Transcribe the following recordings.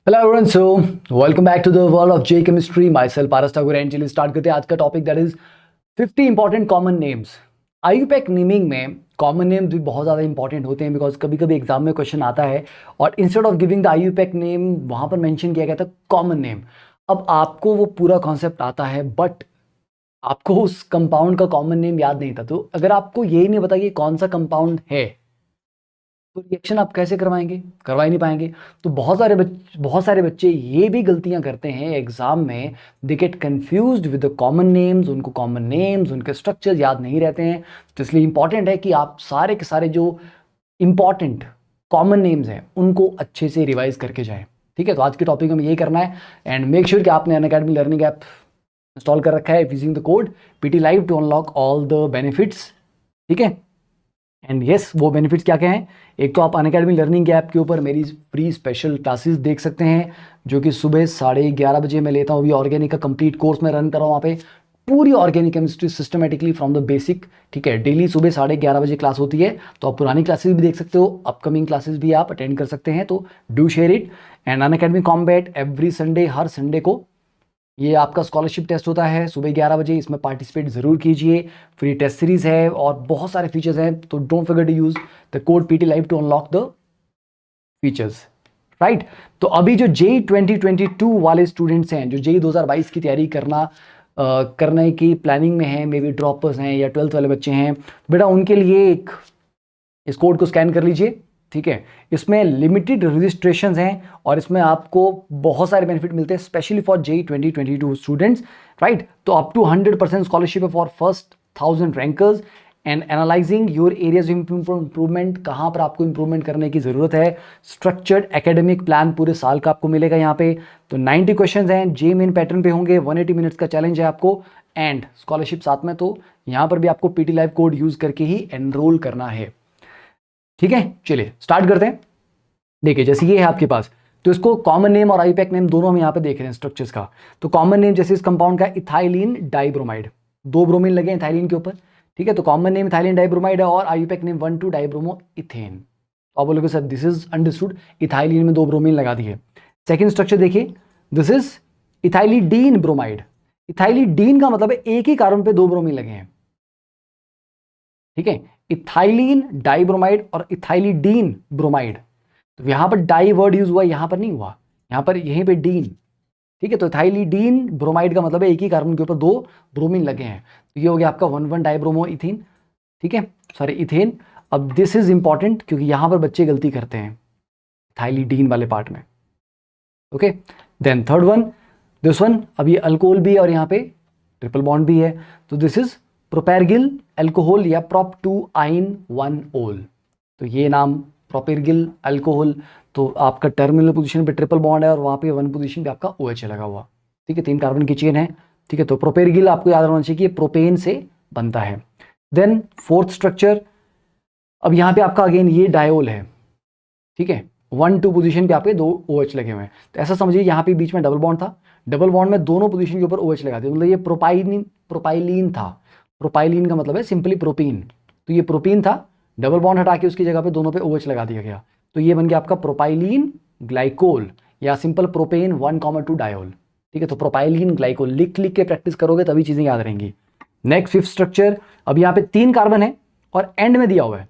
Hello everyone, so welcome back to the world of J chemistry. Myself Paras Thakur and चलिए start करते हैं आज का topic, that is 50 important common names. IUPAC naming में common names भी बहुत ज़्यादा इंपॉर्टेंट होते हैं, बिकॉज कभी कभी एग्जाम में क्वेश्चन आता है और instead of giving the IUPAC name वहाँ पर मेंशन किया गया था कॉमन नेम। अब आपको वो पूरा कॉन्सेप्ट आता है बट आपको उस कंपाउंड का कॉमन नेम याद नहीं था, तो अगर आपको यही नहीं पता कि कौन सा कंपाउंड है तो रिएक्शन आप कैसे करवा ही नहीं पाएंगे। तो बहुत सारे बच्चे ये भी गलतियां करते हैं एग्जाम में। They get confused with the common names, उनको कॉमन नेम्स उनके स्ट्रक्चर याद नहीं रहते हैं। तो इसलिए इंपॉर्टेंट है कि आप सारे के सारे जो इंपॉर्टेंट कॉमन नेम्स हैं उनको अच्छे से रिवाइज करके जाएं। ठीक है, तो आज के टॉपिक में यही करना है एंड मेक श्योर कि आपने अनअकैडमी लर्निंग ऐप इंस्टॉल कर रखा है using the code PT live to unlock all the benefits. ठीक है, एंड यस, वो बेनिफिट्स क्या क्या हैं। एक तो आप अनअकैडमी लर्निंग ऐप के ऊपर मेरी फ्री स्पेशल क्लासेस देख सकते हैं, जो कि सुबह 11:30 बजे मैं लेता हूँ। अभी ऑर्गेनिक का कंप्लीट कोर्स मैं रन कर रहा हूँ वहाँ पे, पूरी organic chemistry systematically from the basic. ठीक है, डेली सुबह 11:30 बजे क्लास होती है, तो आप पुरानी क्लासेस भी देख सकते हो, अपकमिंग क्लासेस भी आप अटेंड कर सकते हैं। तो do share it. And Unacademy combat every Sunday, her Sunday को ये आपका स्कॉलरशिप टेस्ट होता है सुबह 11 बजे, इसमें पार्टिसिपेट ज़रूर कीजिए। फ्री टेस्ट सीरीज है और बहुत सारे फीचर्स हैं, तो don't forget to use the code PT live to unlock the features, right. तो अभी जो जेई 2022 वाले स्टूडेंट्स हैं, जो जेई 2022 की तैयारी करने की प्लानिंग में है, मे बी ड्रॉपर्स हैं या 12th वाले बच्चे हैं, बेटा उनके लिए इस कोड को स्कैन कर लीजिए। ठीक है, इसमें लिमिटेड रजिस्ट्रेशंस हैं और इसमें आपको बहुत सारे बेनिफिट मिलते हैं, specially for JEE 2022 students, right. तो अप टू 100% स्कॉलरशिप है for first 1000 rankers and analysing your areas of improvement, कहाँ पर आपको इंप्रूवमेंट करने की ज़रूरत है। स्ट्रक्चर्ड एकेडमिक प्लान पूरे साल का आपको मिलेगा यहाँ पे। तो 90 क्वेश्चन हैं, जे मेन पैटर्न पे होंगे, 180 मिनट्स का चैलेंज है आपको एंड स्कॉलरशिप साथ में। तो यहाँ पर भी आपको पीटी लाइव कोड यूज़ करके ही एनरोल करना है। ठीक है, चलिए स्टार्ट करते हैं। देखिए, जैसे ये है आपके पास, तो इसको कॉमन नेम और आईयूपैक नेम दोनों हम यहाँ पे देख रहे हैं स्ट्रक्चर्स का। तो कॉमन नेम जैसे इस कंपाउंड का इथाइलिन डाइब्रोमाइड, 2 ब्रोमीन लगे हैं इथाइलिन के ऊपर। ठीक है, तो कॉमन नेम इथाइलिन डाइब्रोमाइड है और आईयूपैक नेम 1,2 डाइब्रोमो इथेन। तो आप बोलोगे sir this is understood, ethylene में 2 ब्रोमीन लगा दिए। सेकेंड स्ट्रक्चर देखिए, this is ethylidene bromide. Ethylidene का मतलब है एक ही कार्बन पे 2 ब्रोमीन लगे हैं। ठीक है, इथाइलिन डाइब्रोमाइड और इथाइलिडीन ब्रोमाइड। तो यहां पर डाई वर्ड यूज हुआ, यहां पर नहीं हुआ, यहां पर यहीं पे डीन। ठीक है, तो इथाइलिडीन ब्रोमाइड का मतलब है एक ही कार्बन के ऊपर 2 ब्रोमीन लगे हैं। तो ये हो गया आपका 1,1 डाइब्रोमो इथीन। ठीक है, सॉरी इथेन। अब दिस इज इंपॉर्टेंट क्योंकि यहां पर बच्चे गलती करते हैं इथाइलिडीन वाले पार्ट में। Okay, then third one, this one, अब ये अल्कोहल भी है और यहाँ पे ट्रिपल बॉन्ड भी है, तो दिस इज प्रोपेरगिल अल्कोहल या प्रोप 2 आइन 1 ओल। तो ये नाम प्रोपेरगिल अल्कोहल, तो आपका टर्मिनल पोजीशन पे ट्रिपल बॉन्ड है और वहाँ पे 1 पोजीशन पे आपका OH लगा हुआ। ठीक है, 3 कार्बन की चेन है। ठीक है, तो प्रोपेरगिल आपको याद रखना चाहिए कि ये प्रोपेन से बनता है। देन फोर्थ स्ट्रक्चर, अब यहाँ पे आपका अगेन ये डायोल है। ठीक है, 1-2 पोजीशन पे आपके 2 OH लगे हुए हैं। तो ऐसा समझिए यहाँ पे बीच में डबल बॉन्ड था, डबल बॉन्ड में दोनों पोजीशन के ऊपर OH लगा दिया, मतलब ये प्रोपाइलिन था। प्रोपाइलिन का मतलब है सिंपली प्रोपीन, तो ये प्रोपीन था, डबल बॉन्ड हटा के उसकी जगह पे दोनों पे OH लगा दिया गया, तो ये बन गया आपका प्रोपाइलिन ग्लाइकोल या सिंपल प्रोपेन 1,2 डायोल। ठीक है, तो प्रोपाइलिन ग्लाइकोल लिख के प्रैक्टिस करोगे तभी चीजें याद रहेंगी। नेक्स्ट फिफ्थ स्ट्रक्चर, अब यहाँ पे 3 कार्बन है और एंड में दिया हुआ है।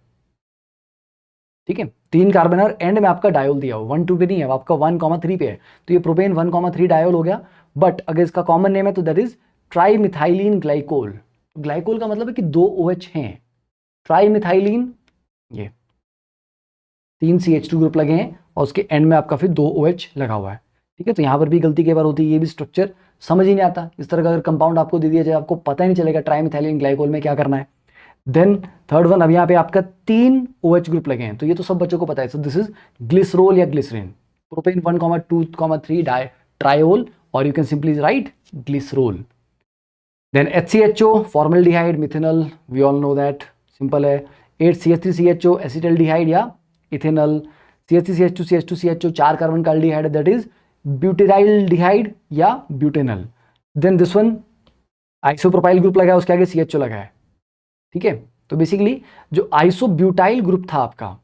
ठीक है, 3 कार्बन और एंड में आपका डायोल दिया हुआ, 1-2 पे नहीं है, आपका 1,3 पे है, तो ये प्रोपेन 1,3 डायोल हो गया। बट अगर इसका कॉमन नेम है तो दैट इज ट्राइमिथाइलिन ग्लाइकोल। ग्लाइकोल का मतलब है कि 2 OH हैं, ट्राइमिथाइलिन, ये 3 CH2 ग्रुप लगे हैं और उसके एंड में आपका फिर 2 OH लगा हुआ है। ठीक है, तो यहाँ पर भी गलती कई बार होती है, ये भी स्ट्रक्चर समझ ही नहीं आता। इस तरह का अगर कंपाउंड आपको दे दिया जाए, आपको पता ही नहीं चलेगा ट्राइमिथाइलिन ग्लाइकोल में क्या करना है। देन थर्ड वन, अब यहाँ पे आपका 3 OH ग्रुप लगे हैं, तो ये तो सब बच्चों को पता है। सो दिस इज ग्लिसरोल या ग्लिसरीन, प्रोपेन 1,2,3 ट्रायोल, और you can simply write glycerol. Then HCHO formaldehyde methanol, we all know that, simple है। 8CH3CHO एसिटल्डिहाइड या इथेनॉल, CH3CH2CH2CHO 4 कार्बन का एल्डिहाइड, दैट इज ब्यूटेराइल्डिहाइड या butanal. Then this one isopropyl group लगा है, उसके आगे CHO लगा है। ठीक है, तो बेसिकली जो आइसोब्यूटाइल ग्रुप था आपका,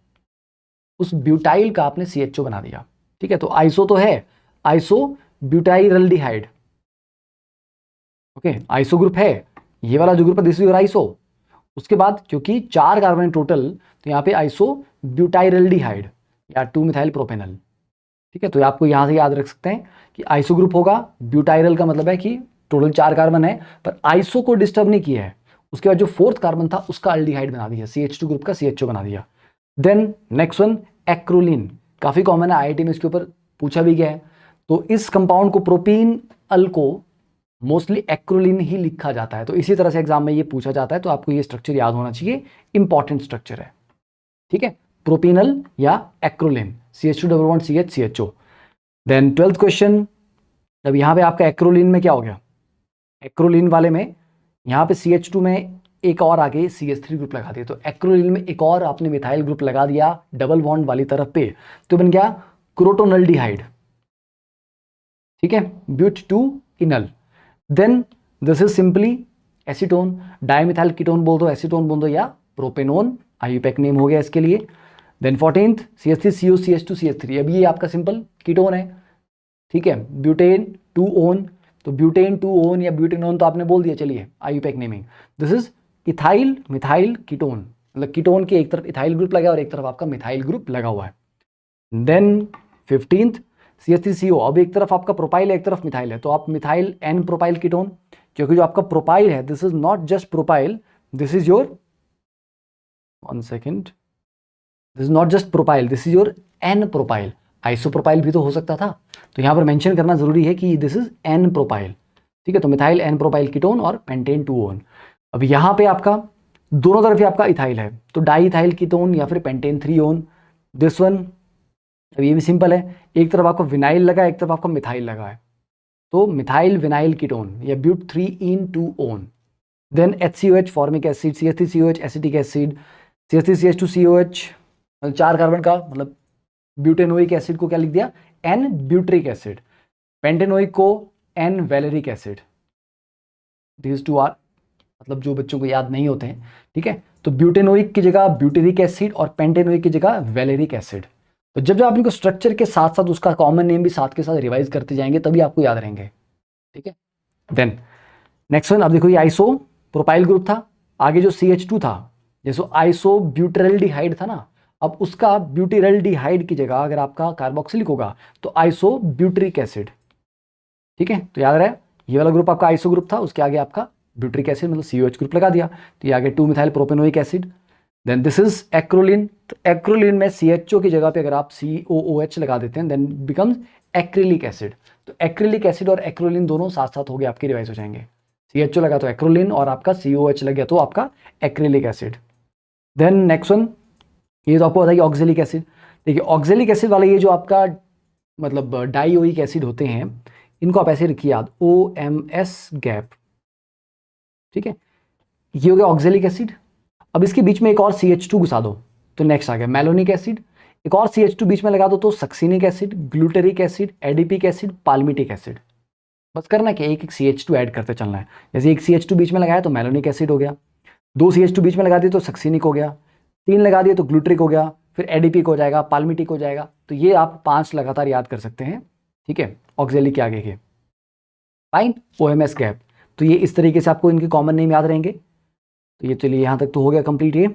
उस ब्यूटाइल का आपने CHO बना दिया। ठीक है, तो आइसो तो है, आइसो ब्यूटाइरल्डिहाइड। ओके, आइसो ग्रुप है, ये वाला जो ग्रुप है दिस इज योर आइसो। उसके बाद क्योंकि 4 कार्बन टोटल, तो यहाँ पे आइसो ब्यूटाइरल्डिहाइड या 2 मिथाइल प्रोपेनल। ठीक है, तो आपको यहाँ से याद रख सकते हैं कि आइसो ग्रुप होगा, ब्यूटाइरल का मतलब है कि टोटल 4 कार्बन है पर आइसो को डिस्टर्ब नहीं किया है, उसके बाद जो 4th कार्बन था उसका अल्डिहाइड बना दिया, CH2 ग्रुप का CHO बना दिया। देन नेक्स्ट वन एक्रोलिन, काफी कॉमन है, IIT में इसके ऊपर पूछा भी गया है। तो इस कंपाउंड को प्रोपीन अल को मोस्टली एक्रोलिन ही लिखा जाता है, तो इसी तरह से एग्जाम में ये पूछा जाता है, तो आपको ये स्ट्रक्चर याद होना चाहिए, इंपॉर्टेंट स्ट्रक्चर है। ठीक है, प्रोपीनल या acrolein, CH2 CHO। Then 12th question, अब यहाँ पे आपका एक्रोलिन में क्या हो गया, एक्रोलिन वाले में यहाँ पे CH2 में एक और आगे CH3 ग्रुप लगा दिया, तो एक्रोलिन में एक और आपने मिथाइल ग्रुप लगा दिया डबल बॉन्ड वाली तरफ पे, तो बन गया क्रोटोनल्डिहाइड। ठीक है, but 2 ynal. Then this is simply acetone, dimethyl ketone बोल दो, एसीटोन बोल दो, या प्रोपेनोन, आईयूपैक नेम हो गया इसके लिए। Then 14th CH3CO CH2 CH3, अब ये आपका सिंपल कीटोन है। ठीक है, ब्यूटेन 2 ओन, तो ब्यूटेन 2 ओन या ब्यूटेनोन तो आपने बोल दिया, चलिए IUPAC naming. This is ethyl methyl ketone, मतलब कीटोन के एक तरफ इथाइल ग्रुप लगा और एक तरफ आपका मिथाइल ग्रुप लगा हुआ है। देन 15th CH3CO, अब एक तरफ आपका प्रोपाइल है एक तरफ मिथाइल है, तो आप मिथाइल एन प्रोपाइल कीटोन, क्योंकि जो आपका प्रोपाइल है this is not just propyl, this is your, one second, this is not just propyl, this is your n propyl. Isopropyl भी तो हो सकता था, तो यहाँ पर मेंशन करना जरूरी है कि दिस इज एन प्रोपाइल। ठीक है, तो मिथाइल एन प्रोपाइल कीटोन और पेंटेन 2 ओन। अब यहाँ पे आपका दोनों तरफ ही आपका इथाइल है, तो डाई इथाइल कीटोन या फिर पेंटेन 3 ओन। दिस वन, अब ये भी सिंपल है, एक तरफ आपको विनाइल लगा है एक तरफ आपका मिथाइल लगा है, तो मिथाइल विनाइल कीटोन या but 3 en 2 one. Then HCOH formic acid, CH3COH acetic acid, CH3CH2COH, 4 carbon का मतलब ब्यूटेनोइक एसिड को क्या लिख दिया, एन ब्यूट्रिक एसिड, पेंटेनोइक को N valeric acid. This two are, मतलब जो बच्चों को याद नहीं होते हैं। ठीक है, तो ब्यूटेनोइक की जगह ब्यूटेरिक एसिड और पेंटेनोइक की जगह वैलेरिक एसिड। तो जब जब आप इनको स्ट्रक्चर के साथ साथ उसका कॉमन नेम भी साथ के साथ रिवाइज करते जाएंगे तभी आपको याद रहेंगे। ठीक है, देन नेक्स्ट वन, अब देखो ये आइसो प्रोपाइल ग्रुप था, आगे जो CH2 था, जैसे आइसो ब्यूटेरल्डिहाइड था ना, अब उसका ब्यूटेरल्डिहाइड की जगह अगर आपका कार्बोक्सिलिक होगा तो आइसो ब्यूट्रिक एसिड। ठीक है, तो याद रहे ये वाला ग्रुप आपका आइसो ग्रुप था, उसके आगे आपका ब्यूट्रिक एसिड मतलब COH ग्रुप लगा दिया, तो ये आगे 2 methyl propanoic acid. Then this is acrolein, तो एक्रोलिन में CHO की जगह पे अगर आप COOH लगा देते हैं देन बिकम्स एक्रिलिक एसिड, तो एक्रिलिक एसिड और एक्रोलिन दोनों साथ साथ हो गए आपके रिवाइज हो जाएंगे। CHO लगा तो एक्रोलिन और आपका COH लग गया तो आपका acrylic acid. Then next one, ये तो आपको बताइए ऑक्जेलिक एसिड। देखिए ऑक्जेलिक एसिड वाला ये जो आपका मतलब डाइओइक एसिड होते हैं, इनको आप ऐसे रखिए याद, OMS गैप। ठीक है, ये हो गया ऑक्जेलिक एसिड। अब इसके बीच में एक और CH2 घुसा दो तो नेक्स्ट आ गया मैलोनिक एसिड, एक और CH2 बीच में लगा दो तो succinic acid, glutaric acid, adipic acid, palmitic acid. बस करना क्या, एक एक CH2 ऐड करते चलना है। जैसे एक CH2 बीच में लगाया तो मैलोनिक एसिड हो गया, 2 CH2 बीच में लगा दिए तो सक्सिनिक हो गया, 3 लगा दिए तो ग्लूट्रिक हो गया, फिर एडिपिक हो जाएगा, पाल्मिटिक हो जाएगा। तो ये आप 5 लगातार याद कर सकते हैं। ठीक है, ऑक्जेलिक के आगे के फाइन, OMS गैप। तो ये इस तरीके से आपको इनके कॉमन नेम याद रहेंगे। तो ये चलिए यहाँ तक तो हो गया कंप्लीट, ये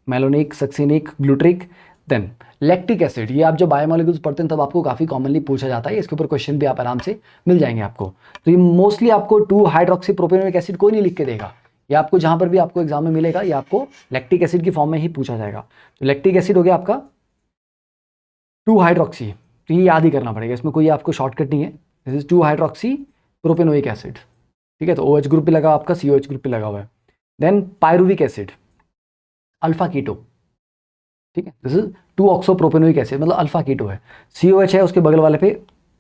malonic, succinic, glutaric. Then lactic acid, ये आप जब बायोमोलिक्यूल्स पढ़ते हैं तब आपको काफ़ी कॉमनली पूछा जाता है, इसके ऊपर क्वेश्चन भी आप आराम से मिल जाएंगे आपको। तो ये मोस्टली आपको 2 हाइड्रोक्सी प्रोपेनोइक एसिड कोई नहीं लिख के देगा, ये आपको जहाँ पर भी आपको एग्जाम में मिलेगा ये आपको लैक्टिक एसिड की फॉर्म में ही पूछा जाएगा। तो लैक्टिक एसिड हो गया आपका 2 हाइड्रोक्सी, तो ये याद ही करना पड़ेगा, इसमें कोई आपको शॉर्टकट नहीं है। This is 2 hydroxy propanoic acid. ठीक है, तो OH ग्रुप भी लगा आपका, COH ग्रुप भी लगा हुआ है। Then pyruvic acid, alpha keto. ठीक है, दिस इज 2 ऑक्सोप्रोपेनोइक एसिड मतलब अल्फा कीटो है, COH है उसके बगल वाले पे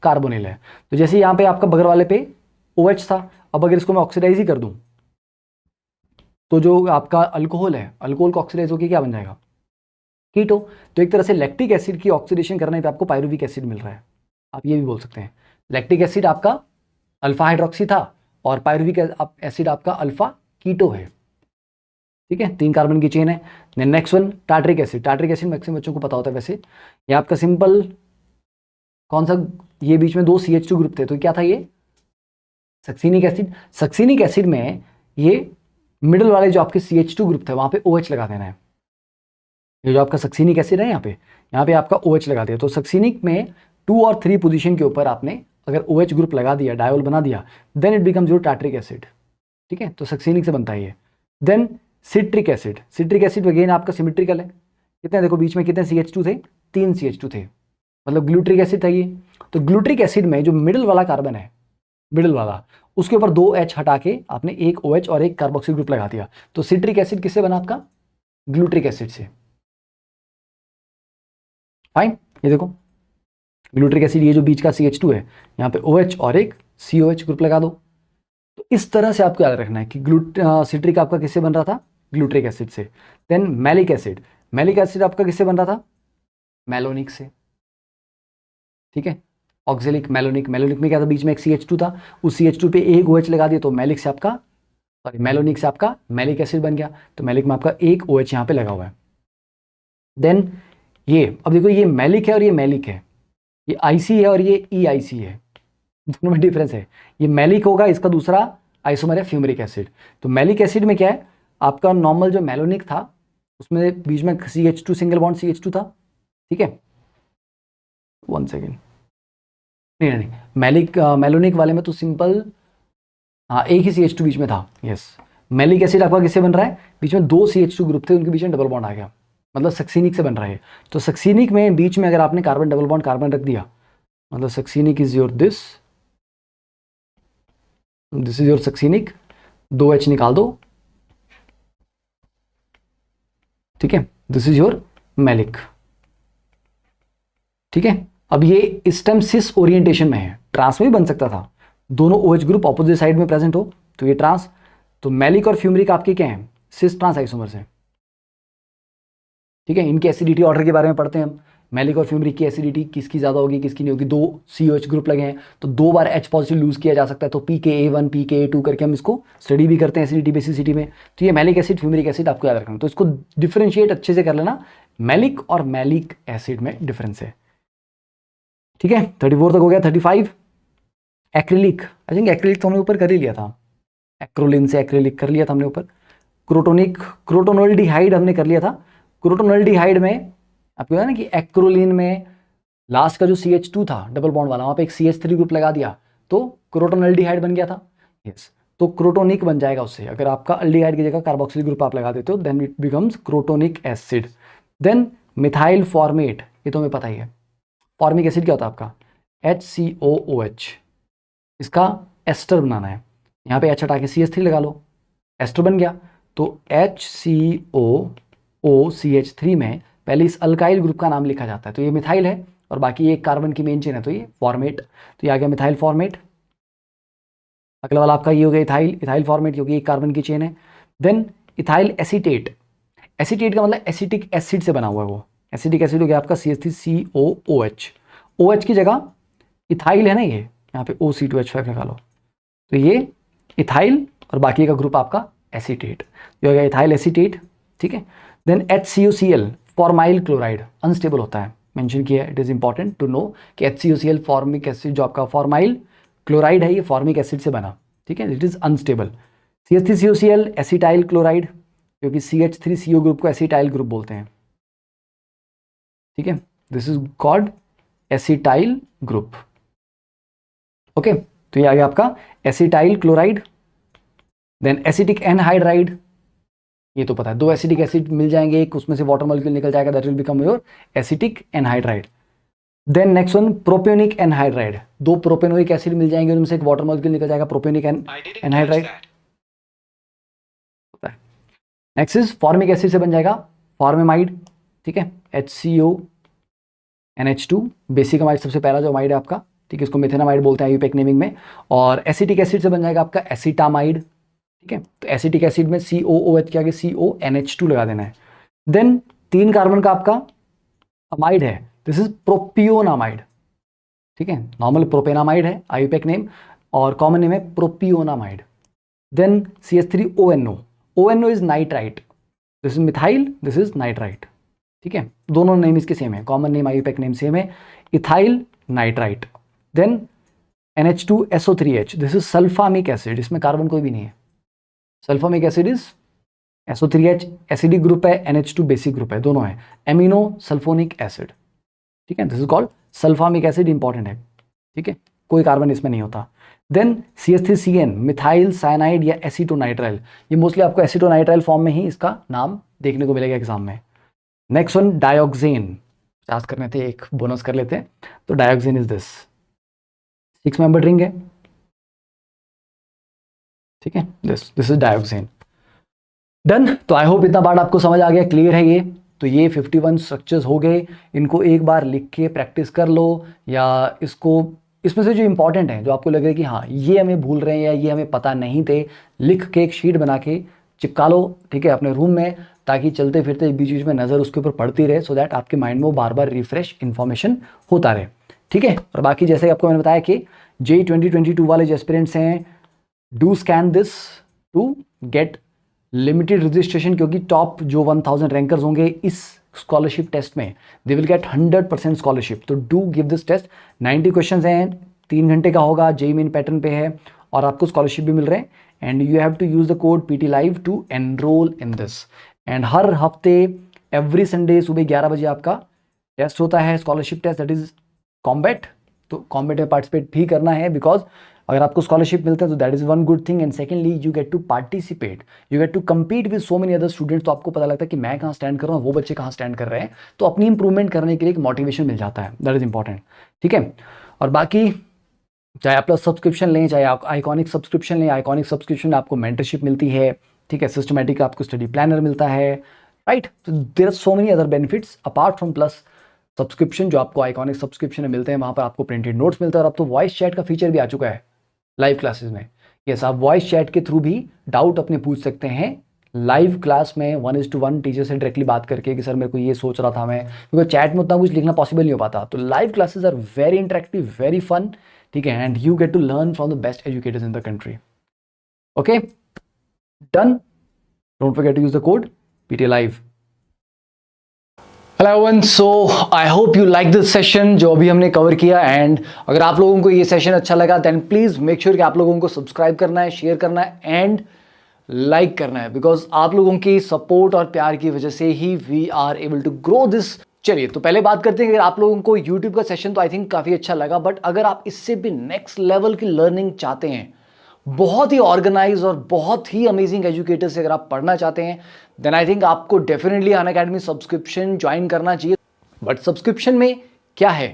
कार्बोनिल है। तो जैसे यहाँ पे आपका बगल वाले पे OH था, अब अगर इसको मैं ऑक्सीडाइज ही कर दूं तो जो आपका अल्कोहल है, अल्कोहल को ऑक्सीडाइज होकर क्या बन जाएगा, कीटो। तो एक तरह से लैक्टिक एसिड की ऑक्सीडेशन करने पे आपको पायरुविक एसिड मिल रहा है। आप ये भी बोल सकते हैं लैक्टिक एसिड आपका अल्फा हाइड्रोक्सी था और पायरुविक एसिड आपका अल्फा कीटो है। ठीक है, 3 कार्बन की चेन है। Next one tartaric acid, tartaric acid maximum बच्चों को पता होता है वैसे, ये आपका सिंपल कौन सा ये बीच में 2 CH2 ग्रुप थे, तो क्या था ये सक्सीनिक एसिड। सक्सीनिक एसिड में ये मिडल वाले जो आपके CH2 ग्रुप थे वहां पे OH लगा देना है। ये जो आपका सक्सीनिक एसिड है यहाँ पे आपका OH लगा दिया। तो सक्सीनिक में 2 और 3 पोजीशन के ऊपर आपने अगर OH ग्रुप लगा दिया, डायोल बना दिया, then it becomes your tartaric acid. ठीक है, तो सक्सीनिक से बनता है ये। Then citric acid. Citric acid again आपका सिमेट्रिकल है। कितने देखो बीच में कितने CH2 थे, 3 CH2 थे, मतलब ग्लूट्रिक एसिड था ये। तो ग्लूट्रिक एसिड में जो मिडिल वाला कार्बन है, मिडिल वाला, उसके ऊपर 2 H हटा के आपने एक OH और एक कार्बोक्सिल ग्रुप लगा दिया। तो सिट्रिक एसिड किससे बना आपका, ग्लूट्रिक एसिड से। फाइन, ये देखो ग्लूट्रिक एसिड, ये जो बीच का CH2 है यहाँ पे OH और एक COH ग्रुप लगा दो। तो इस तरह से आपको याद रखना है कि सिट्रिक आपका किससे बन रहा था, ग्लूट्रिक एसिड से। Then malic acid. Malic acid आपका किससे बन रहा था, मैलोनिक से। ठीक है, ऑक्जेलिक मैलोनिक। मैलोनिक में क्या था, बीच में एक CH2 था, उस CH2 पे एक OH लगा दिया, तो मैलिक से आपका मैलोनिक से आपका मैलिक एसिड बन गया। तो मैलिक में आपका एक OH यहाँ पे लगा हुआ है। देन ये अब देखो, ये मैलिक है और ये मैलिक है, ये IC है और ये EIC है, दोनों में डिफरेंस है। ये मैलिक होगा, इसका दूसरा आइसोमर है फ्यूमरिक एसिड। तो मैलिक एसिड में क्या है, आपका नॉर्मल जो मैलोनिक था उसमें बीच में CH2 सिंगल बॉन्ड CH2 था। ठीक है, 1 सेकेंड, नहीं, मैलोनिक वाले में तो सिंपल, हाँ एक ही CH2 बीच में था। यस, मैलिक एसिड आपका किससे बन रहा है, बीच में 2 CH2 ग्रुप थे, उनके बीच में डबल बॉन्ड आ गया, मतलब सक्सीनिक से बन रहा है। तो सक्सीनिक में बीच में अगर आपने कार्बन डबल बॉन्ड कार्बन रख दिया, मतलब succinic is your this is your succinic, 2 H निकाल दो। ठीक है, दिस इज योर मैलिक। ठीक है, अब ये इस टाइम सिस ओरिएंटेशन में है, ट्रांस में भी बन सकता था, दोनों OH ग्रुप ऑपोजिट साइड में प्रेजेंट हो तो ये ट्रांस। तो मैलिक और फ्यूमरिक आपके क्या हैं, सिस ट्रांस आइसोमर्स हैं। ठीक है, इनके एसिडिटी ऑर्डर के बारे में पढ़ते हैं हम। मैलिक और फ्यूमरिक की एसिडिटी किसकी ज़्यादा होगी किसकी नहीं होगी। 2 COH ग्रुप लगे हैं तो 2 बार H पॉजिटिव लूज किया जा सकता है, तो pKa1 pKa2 करके हम इसको स्टडी भी करते हैं एसिडिटी बेसिसिटी में। तो ये मैलिक एसिड फ्यूमरिक एसिड आपको याद रखना, तो इसको डिफ्रेंशिएट अच्छे से कर लेना, मैलिक और मैलिक एसिड में डिफरेंस है। ठीक है, 34 तक हो गया। 35 एक्रिलिक। आई थिंक एक्रिलिक तो हमने ऊपर कर ही लिया था, एक्रोलिन से एक्रिलिक कर लिया था हमने ऊपर। क्रोटोनिक, क्रोटोनोल्डिहाइड हमने कर लिया था। क्रोटोनोल्डिहाइड में आपको ना कि एक्रोलिन में लास्ट का जो CH2 था डबल बॉन्ड वाला, वहां पे एक CH3 ग्रुप लगा दिया तो क्रोटोनोल्डिहाइड बन गया था। यस, तो क्रोटोनिक बन जाएगा उससे, अगर आपका अल्डिहाइड की जगह कार्बोक्सिल ग्रुप आप लगा देते हो, then it becomes crotonic acid. Then methyl formate, ये तो हमें पता ही है। फॉर्मिक एसिड क्या होता है आपका, HCOOH, इसका एस्टर बनाना है, यहाँ पे H हटा के CH3 लगा लो, एस्टर बन गया। तो HCOOCH3 में पहले इस अल्काइल ग्रुप का नाम लिखा जाता है, तो ये मिथाइल है और बाकी एक कार्बन की मेन चेन है, तो ये फॉर्मेट। तो ये आ गया मिथाइल फॉर्मेट। अगला वाला आपका ये हो गया इथाइल, इथाइल फॉर्मेट, क्योंकि एक कार्बन की चेन है। Then ethyl acetate. एसीटेट का मतलब एसिटिक एसिड से बना हुआ है वो, एसिटिक एसिड हो गया आपका CH3COOH। OH की जगह इथाइल है ना, ये यहाँ पे OC2H5 लगा लो, तो ये इथाइल और बाकी का ग्रुप आपका एसीटेट, ये हो गया इथाइल एसीटेट। ठीक है, then HCOCl formyl chloride, unstable होता है, मेंशन किया है। It is important to know कि HCOCl फॉर्मिक एसिड जो आपका फॉर्माइल क्लोराइड है, ये फॉर्मिक एसिड से बना। ठीक है, it is unstable. CH3COCl acetyl chloride, क्योंकि CH3CO ग्रुप को एसिटाइल ग्रुप बोलते हैं। ठीक है, this is called acetyl group. Okay, तो ये आ गया आपका acetyl chloride. Then acetic anhydride, ये तो पता है, 2 एसिटिक एसिड मिल जाएंगे, एक उसमें से वाटर मॉलिक्यूल निकल जाएगा, that will become your acetic anhydride. Then next one propionic anhydride, 2 propanoic acid मिल जाएंगे, उनमें से एक वाटर मॉलिक्यूल निकल जाएगा, propionic anhydride. Next is formic acid से बन जाएगा फॉर्मेमाइड। ठीक है, HCONH2 बेसिक अमाइड, सबसे पहला जो अमाइड है आपका। ठीक है, इसको मेथेनामाइड बोलते हैं आईयूपैक नेमिंग में। और एसिटिक एसिड से बन जाएगा आपका एसिटामाइड। ठीक है, तो एसिटिक एसिड में COOH के आगे CONH2 लगा देना है। देन 3 कार्बन का आपका अमाइड है, दिस इज प्रोपियोनामाइड। ठीक है, नॉर्मल प्रोपेनामाइड है आईयूपैक नेम, और कॉमन नेम है propionamide. Then CH3ONO, ONO is nitrite, this is methyl, this is nitrite. ठीक है, दोनों नेम इसके सेम है, common name IUPAC name same है, ethyl nitrite. Then NH2SO3H, this is sulphamic acid, इसमें carbon कोई भी नहीं है। Sulphamic acid is SO3H, acidic group है, NH2 बेसिक ग्रुप है, दोनों है, एमिनो सल्फोनिक एसिड, ठीक है, this is called sulphamic acid, important है, ठीक है, कोई कार्बन इसमें नहीं होता। देन CH3CN, मिथाइल साइनाइड या एसीटोनाइट्राइल, ये मोस्टली आपको एसीटोनाइट्राइल फॉर्म में ही इसका नाम देखने को मिलेगा एग्जाम में। नेक्स्ट वन डायोक्सेन, 50 करने थे, एक बोनस कर लेते हैं, तो डायोक्सेन इज दिस, 6 मेंबर रिंग है, ठीक है, दिस इज डायोक्सेन। डन, तो आई होप इतना पार्ट आपको समझ आ गया, क्लियर है ये। तो ये 51 स्ट्रक्चर्स हो गए, इनको एक बार लिख के प्रैक्टिस कर लो, या इसमें से जो इंपॉर्टेंट है, जो आपको लगे कि हाँ ये हमें भूल रहे हैं या ये हमें पता नहीं थे, लिख के एक शीट बना के चिपका लो, ठीक है, अपने रूम में, ताकि चलते फिरते बीच बीच में नज़र उसके ऊपर पड़ती रहे, सो दैट आपके माइंड में वो बार बार रिफ्रेश इन्फॉर्मेशन होता रहे, ठीक है। और बाकी जैसे आपको मैंने बताया कि JEE 2022 वाले जो एस्पिरेंट्स हैं, do scan this to get limited registration, क्योंकि टॉप जो 1000 रैंकर्स होंगे इस स्कॉलरशिप टेस्ट में, दे विल गेट 100% स्कॉलरशिप। तो do give this test, 90 questions हैं, 3 घंटे का होगा, JEE मेन पैटर्न पे है, और आपको स्कॉलरशिप भी मिल रहे हैं, and you have to use the code PT Live to enrol in this. And हर हफ्ते एवरी संडे सुबह 11 बजे आपका टेस्ट होता है, scholarship test, that is combat. तो कॉम्बैट में पार्टिसिपेट भी करना है, बिकॉज अगर आपको स्कॉलरशिप मिलता है तो that is one good thing, and secondly you get to participate, you get to compete with so many other students. तो आपको पता लगता है कि मैं कहाँ स्टैंड कर रहा हूँ, वो बच्चे कहाँ स्टैंड कर रहे हैं, तो अपनी इंप्रूवमेंट करने के लिए एक मोटिवेशन मिल जाता है, दैट इज इंपॉर्टेंट, ठीक है। और बाकी चाहे आप सब्सक्रिप्शन लें, चाहे आप आइकॉनिक सब्सक्रिप्शन लें, आइकॉनिक सब्सक्रिप्शन में आपको मेंटरशिप मिलती है, ठीक है, सिस्टमेटिक आपको स्टडी प्लानर मिलता है, राइट। तो there are so many other benefits apart from plus subscription, जो आपको आइकॉनिक सब्सक्रिप्शन में मिलते हैं। वहाँ पर आपको प्रिंटेड नोट्स मिलता है, और अब तो वॉइस चैट का फीचर भी आ चुका है लाइव क्लासेस में। यस, आप वॉइस चैट के थ्रू भी डाउट अपने पूछ सकते हैं लाइव क्लास में, 1:1 टीचर से डायरेक्टली बात करके कि सर मेरे को ये सोच रहा था मैं, क्योंकि चैट में उतना कुछ लिखना पॉसिबल नहीं हो पाता। तो live classes are very interactive, very fun, ठीक है, and you get to learn from the best educators in the country. Okay, done, don't forget to use the code PT Live। Hello everyone, so I hope you like this session जो अभी हमने cover किया, and अगर आप लोगों को ये session अच्छा लगा देन प्लीज मेक श्योर कि आप लोगों को सब्सक्राइब करना है, शेयर करना है एंड लाइक करना है, बिकॉज आप लोगों की सपोर्ट और प्यार की वजह से ही we are able to grow this. चलिए, तो पहले बात करते हैं कि आप लोगों को YouTube का सेशन तो आई थिंक काफी अच्छा लगा, बट अगर आप इससे भी नेक्स्ट लेवल की लर्निंग चाहते हैं, बहुत ही ऑर्गेनाइज और बहुत ही अमेजिंग एजुकेटर से अगर आप पढ़ना चाहते हैं, देन आई थिंक आपको डेफिनेटली अनअकैडमी सब्सक्रिप्शन ज्वाइन करना चाहिए। बट सब्सक्रिप्शन में क्या है,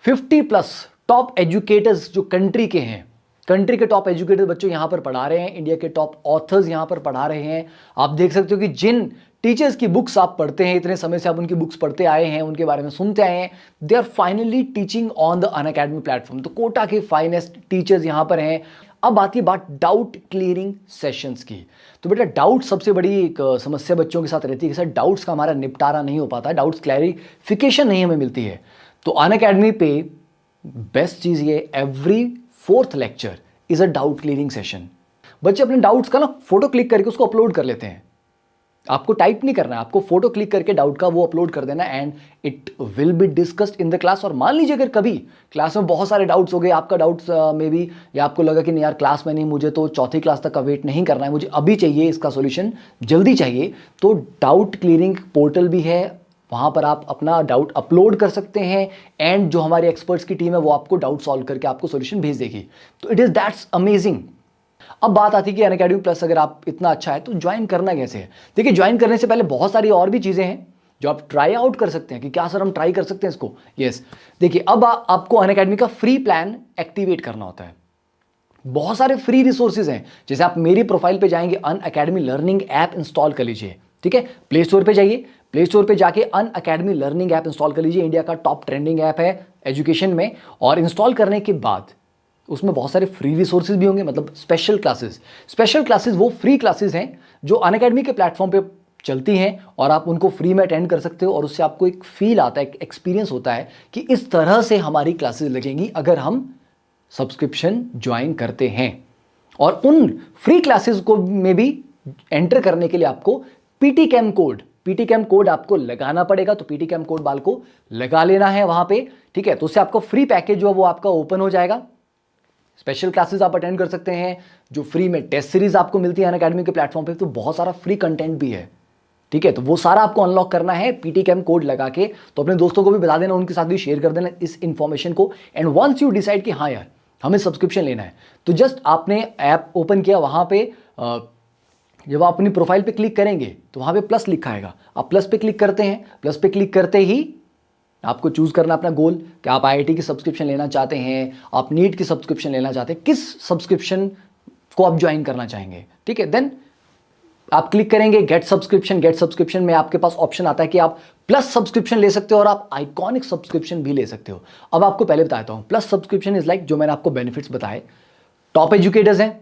50+ टॉप एजुकेटर्स जो कंट्री के हैं, कंट्री के टॉप एजुकेटर बच्चों यहां पर पढ़ा रहे हैं, इंडिया के टॉप ऑथर्स यहां पर पढ़ा रहे हैं। आप देख सकते हो कि जिन टीचर्स की बुक्स आप पढ़ते हैं, इतने समय से आप उनकी बुक्स पढ़ते आए हैं, उनके बारे में सुनते आए हैं, they are finally teaching on the Unacademy platform. तो कोटा के फाइनेस्ट टीचर्स यहां पर हैं। अब आती है बात डाउट क्लियरिंग सेशंस की। तो बेटा, डाउट सबसे बड़ी एक समस्या बच्चों के साथ रहती है कि सर डाउट्स का हमारा निपटारा नहीं हो पाता, डाउट्स क्लैरिफिकेशन नहीं हमें मिलती है। तो अनअकैडमी पे बेस्ट चीज़ ये, every 4th lecture is a doubt clearing session. बच्चे अपने डाउट्स का ना फोटो क्लिक करके उसको अपलोड कर लेते हैं, आपको टाइप नहीं करना है, आपको फोटो क्लिक करके डाउट का वो अपलोड कर देना, and it will be discussed in the class. और मान लीजिए अगर कभी क्लास में बहुत सारे डाउट्स हो गए, आपका डाउट्स में भी, या आपको लगा कि नहीं यार क्लास में नहीं, मुझे तो 4th क्लास तक का वेट नहीं करना है, मुझे अभी चाहिए इसका सॉल्यूशन, जल्दी चाहिए, तो डाउट क्लियरिंग पोर्टल भी है, वहाँ पर आप अपना डाउट अपलोड कर सकते हैं, एंड जो हमारे एक्सपर्ट्स की टीम है वो आपको डाउट सॉल्व करके आपको सॉल्यूशन भेज देगी। तो इट इज़ दैट्स अमेजिंग। अब बात आती है कि अनअकैडमी प्लस अगर आप इतना अच्छा है तो ज्वाइन करना कैसे है। देखिए, ज्वाइन करने से पहले बहुत सारी और भी चीज़ें हैं जो आप ट्राई आउट कर सकते हैं कि क्या सर हम ट्राई कर सकते हैं इसको। यस, देखिए, अब आपको अनअकैडमी का फ्री प्लान एक्टिवेट करना होता है। बहुत सारे फ्री रिसोर्सेज हैं, जैसे आप मेरी प्रोफाइल पे जाएंगे, अनअकैडमी लर्निंग ऐप इंस्टॉल कर लीजिए, ठीक है, प्ले स्टोर पे जाइए, प्ले स्टोर पे जाके अनअकैडमी लर्निंग ऐप इंस्टॉल कर लीजिए। इंडिया का टॉप ट्रेंडिंग ऐप है एजुकेशन में, और इंस्टॉल करने के बाद उसमें बहुत सारे फ्री रिसोर्सेज भी होंगे, मतलब स्पेशल क्लासेस वो फ्री क्लासेस हैं जो अनअकैडमी के प्लेटफॉर्म पे चलती हैं, और आप उनको फ्री में अटेंड कर सकते हो, और उससे आपको एक फील आता है, एक एक्सपीरियंस होता है कि इस तरह से हमारी क्लासेस लगेंगी अगर हम सब्सक्रिप्शन ज्वाइन करते हैं। और उन फ्री क्लासेस को में भी एंटर करने के लिए आपको पीटी कैम कोड आपको लगाना पड़ेगा। तो पीटी कैम कोड बाल को लगा लेना है वहां पे, ठीक है, तो उससे आपका फ्री पैकेज जो है वो आपका ओपन हो जाएगा। स्पेशल क्लासेस आप अटेंड कर सकते हैं, जो फ्री में टेस्ट सीरीज आपको मिलती है अनअकैडमी के प्लेटफॉर्म पे, तो बहुत सारा फ्री कंटेंट भी है। ठीक है, तो वो सारा आपको अनलॉक करना है पीटीकेम कोड लगा के। तो अपने दोस्तों को भी बता देना, उनके साथ भी शेयर कर देना इस इंफॉर्मेशन को। एंड वंस यू डिसाइड कि हाँ यार हमें सब्सक्रिप्शन लेना है, तो जस्ट आपने ऐप ओपन किया, वहां पे जब आप अपनी प्रोफाइल पे क्लिक करेंगे तो वहां पे प्लस लिखा आएगा, आप प्लस पे क्लिक करते हैं। प्लस पे क्लिक करते ही आपको चूज करना अपना गोल कि आप आईआईटी की सब्सक्रिप्शन लेना चाहते हैं, आप नीट की सब्सक्रिप्शन लेना चाहते हैं, किस सब्सक्रिप्शन को आप ज्वाइन करना चाहेंगे। ठीक है, देन आप क्लिक करेंगे गेट सब्सक्रिप्शन। गेट सब्सक्रिप्शन में आपके पास ऑप्शन आता है कि आप प्लस सब्सक्रिप्शन ले सकते हो और आप आइकॉनिक सब्सक्रिप्शन भी ले सकते हो। अब आपको पहले बताता हूं, प्लस सब्सक्रिप्शन इज लाइक जो मैंने आपको बेनिफिट्स बताए, टॉप एजुकेटर्स हैं,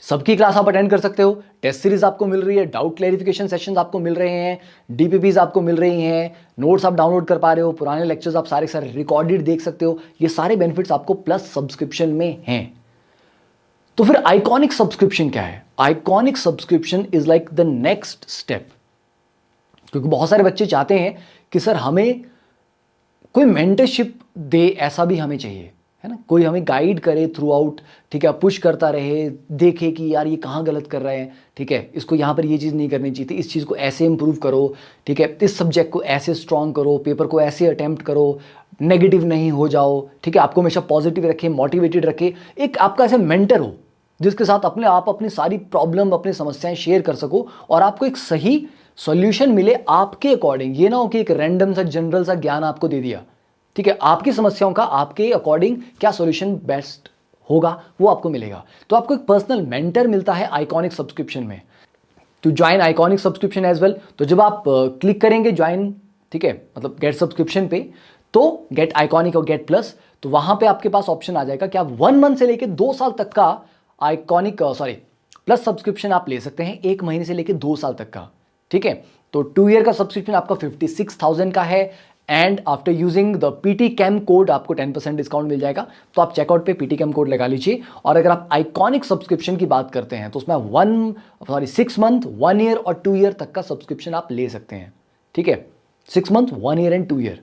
सबकी क्लास आप अटेंड कर सकते हो, टेस्ट सीरीज आपको मिल रही है, डाउट क्लैरिफिकेशन सेशंस आपको मिल रहे हैं, डीपीपीज आपको मिल रही हैं, नोट्स आप डाउनलोड कर पा रहे हो, पुराने लेक्चर्स आप सारे सारे रिकॉर्डेड देख सकते हो। ये सारे बेनिफिट्स आपको प्लस सब्सक्रिप्शन में हैं। तो फिर आइकॉनिक सब्सक्रिप्शन क्या है? Iconic subscription is like the next step, क्योंकि बहुत सारे बच्चे चाहते हैं कि सर हमें कोई मेंटरशिप दे, ऐसा भी हमें चाहिए, है ना, कोई हमें गाइड करे थ्रू आउट। ठीक है, पुश करता रहे, देखे कि यार ये कहाँ गलत कर रहे हैं, ठीक है, इसको यहाँ पर ये चीज़ नहीं करनी चाहिए थी, इस चीज़ को ऐसे इंप्रूव करो, ठीक है, इस सब्जेक्ट को ऐसे स्ट्रॉन्ग करो, पेपर को ऐसे अटेम्प्ट करो, नेगेटिव नहीं हो जाओ। ठीक है, आपको हमेशा पॉजिटिव रखे, मोटिवेटेड रखे, एक आपका ऐसे मेंटर हो जिसके साथ आप अपनी सारी प्रॉब्लम, अपनी समस्याएं शेयर कर सको और आपको एक सही सॉल्यूशन मिले आपके अकॉर्डिंग। ये ना हो कि एक रैंडम सा जनरल सा ज्ञान आपको दे दिया। ठीक है, आपकी समस्याओं का आपके अकॉर्डिंग क्या सॉल्यूशन बेस्ट होगा वो आपको मिलेगा। तो आपको एक पर्सनल मेंटर मिलता है आइकॉनिक सब्सक्रिप्शन में। To join iconic subscription as well, तो जब आप क्लिक करेंगे ज्वाइन, ठीक है, मतलब गेट सब्सक्रिप्शन पे, तो गेट आइकॉनिक और गेट प्लस, तो वहां पे आपके पास ऑप्शन आ जाएगा कि आप 1 मंथ से लेकर 2 साल तक का आइकॉनिक प्लस सब्सक्रिप्शन आप ले सकते हैं, 1 महीने से लेकर 2 साल तक का। ठीक है, तो 2 ईयर का सब्सक्रिप्शन आपका 56,000 का है। एंड आफ्टर यूजिंग द पीटीकेम कोड आपको 10% डिस्काउंट मिल जाएगा। तो आप चेकआउट पे पीटीकेम कोड लगा लीजिए। और अगर आप आइकॉनिक सब्सक्रिप्शन की बात करते हैं तो उसमें 6 मंथ, 1 ईयर और 2 ईयर तक का सब्सक्रिप्शन आप ले सकते हैं। ठीक है, 6 month, 1 year and 2 year.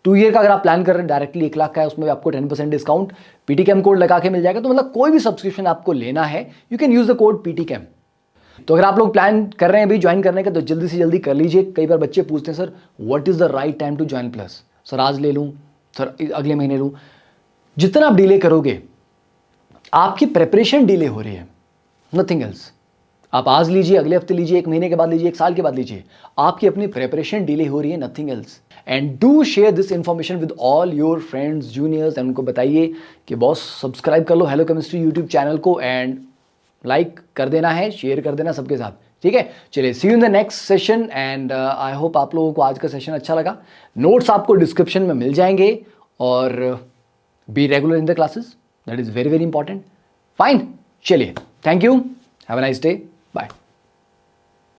2 year का अगर आप प्लान कर रहे हैं डायरेक्टली 1 लाख का है, उसमें आपको 10% डिस्काउंट पीटीकेम कोड लगा के मिल जाएगा। तो मतलब कोई भी सब्सक्रिप्शन आपको लेना है, you can use the code पीटीकेम। तो अगर आप लोग प्लान कर रहे हैं अभी ज्वाइन करने का, तो जल्दी से जल्दी कर लीजिए। कई बार बच्चे पूछते हैं sir what is the right time to join plus, sir आज ले लूं, सर अगले महीने लूं। जितना आप डिले करोगे आपकी प्रेपरेशन डिले हो रही है, नथिंग एल्स। आप आज लीजिए, अगले हफ्ते लीजिए, 1 महीने के बाद लीजिए, 1 साल के बाद लीजिए, आपकी अपनी प्रेपरेशन डिले हो रही है, nothing else. And do share this information with all your friends, juniors, and उनको बताइए कि बॉस सब्सक्राइब कर लो हेलो केमिस्ट्री यूट्यूब चैनल को, एंड लाइक कर देना है, शेयर कर देना सबके साथ। ठीक है, चलिए see you in the next session. And I hope आप लोगों को आज का सेशन अच्छा लगा। नोट्स आपको डिस्क्रिप्शन में मिल जाएंगे और be regular in the classes, that is very very important. Fine, चलिए, thank you, have a nice day.